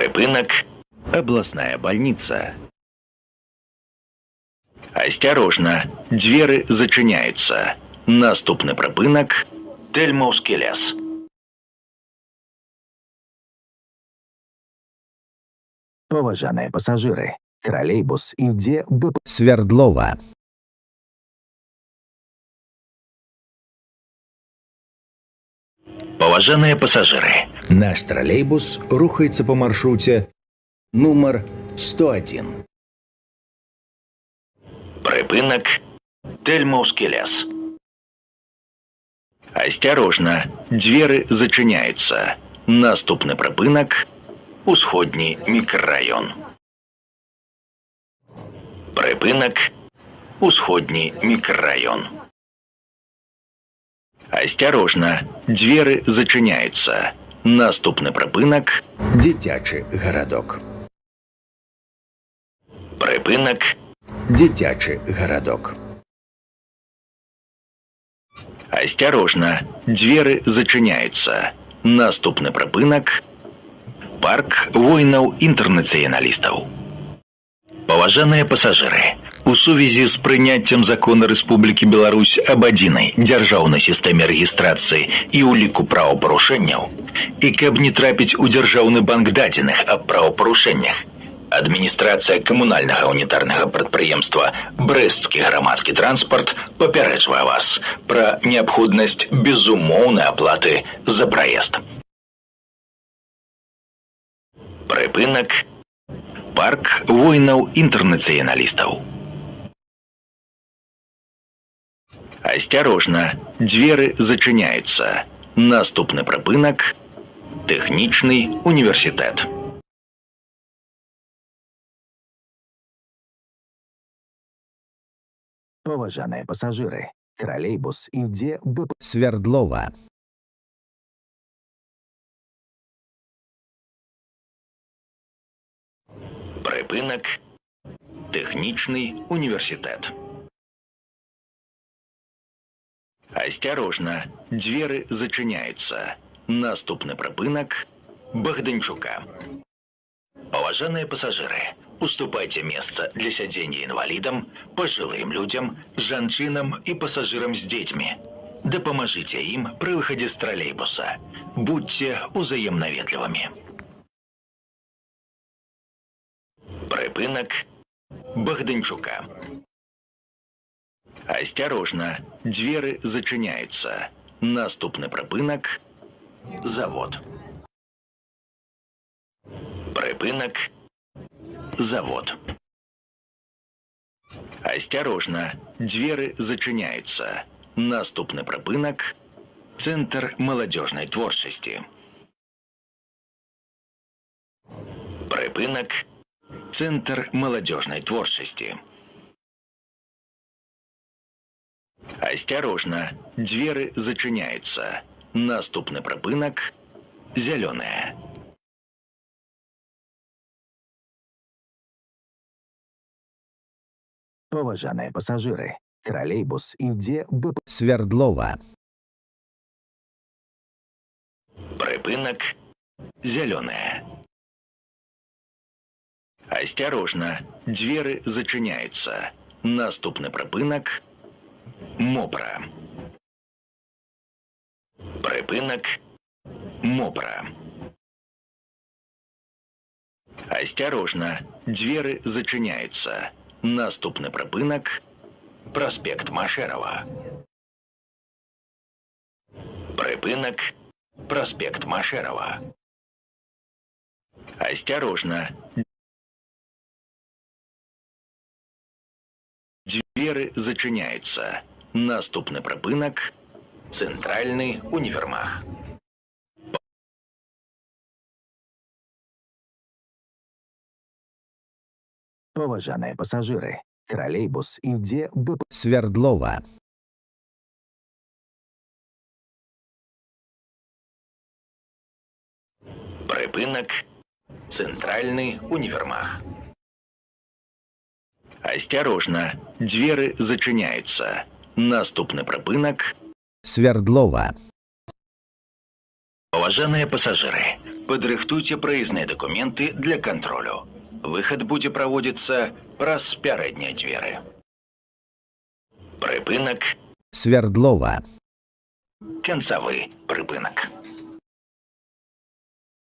Припынак. Областная больница. Осторожно, двери зачиняются. Наступный припынак – Тельмовский лес. Поважаныя пасажыры, тралейбус ідзе до Свердлова. Поважанные пассажиры, Наш троллейбус рухается по маршруте номер 101. припынак – Тельмовский лес. Осторожно, двери зачиняются. Наступный припынак – Усходний микрорайон. Припынак – Усходний микрорайон. Осторожно, двери зачиняются. Наступный припынак – Дзіцячы гарадок. припынак – Дзіцячы гарадок. Осторожно, двери зачиняются. Наступный припынак – парк воинов-интернационалистов. Поважаныя пассажыры, у сувязі з прыняццем закона Рэспублікі Беларусь аб адзінай дзяржаўнай сістэме рэгістрацыі і ўліку правапарушэнняў, і каб не трапіць у дзяржаўны банк дадзеных аб правапарушэннях, адміністрацыя камунальнага унітарнага прадпрыемства «Брэсцкі грамадскі транспарт» папярэджвае вас пра неабходнасць безумоўнай аплаты за праезд. Припынак – парк воинов-интернационалистов. Осторожно, двери зачиняются. Наступный припынак – Техничный университет. Поважаныя пасажыры, тралейбус ідзе до Свердлова. Припынак – Техничный университет. Осторожно, двери зачиняются. Наступный припынак – Богданчука. Поважаныя пассажиры, уступайте место для сядзення инвалидам, пожилым людям, жанчынам и пассажирам с детьми. Дапамажыце им при выходе с троллейбуса. Будьте узаемно ветливыми. Припынак – Богданчука. Осторожно, двери зачиняются. Наступный припынак – Завод. Припынак – Завод. Осторожно, двери зачиняются. Наступный припынак – Центр молодежной творчести. Припынак – Центр молодежной творчести. Осторожно, двери зачиняются. Наступный припынак – Зеленая. Поважаныя пасажыры, тралейбус ідзе до Свердлова. Припынак – Зеленая. Осторожно, двери зачиняются. Наступный припынак – Мопра. Припынак – Мопра. Осторожно, двери зачиняются. Наступный припынак – Проспект Машерова. Припынак – Проспект Машерова. Осторожно, двери зачиняются. Наступный припынак – Центральный универмаг. Поважаныя пасажыры, тралейбус ідзе до Свердлова. Припынак – Центральный универмаг. Осторожно, двери зачиняются. Наступный припынак Свердлова. Поважаныя пасажыры, Падрыхтуйце праязныя дакументы для кантролю. Выхад будзе праводзіцца праз пярэднія дзверы. Прыпынак. Свердлова. Канцавы прыпынак.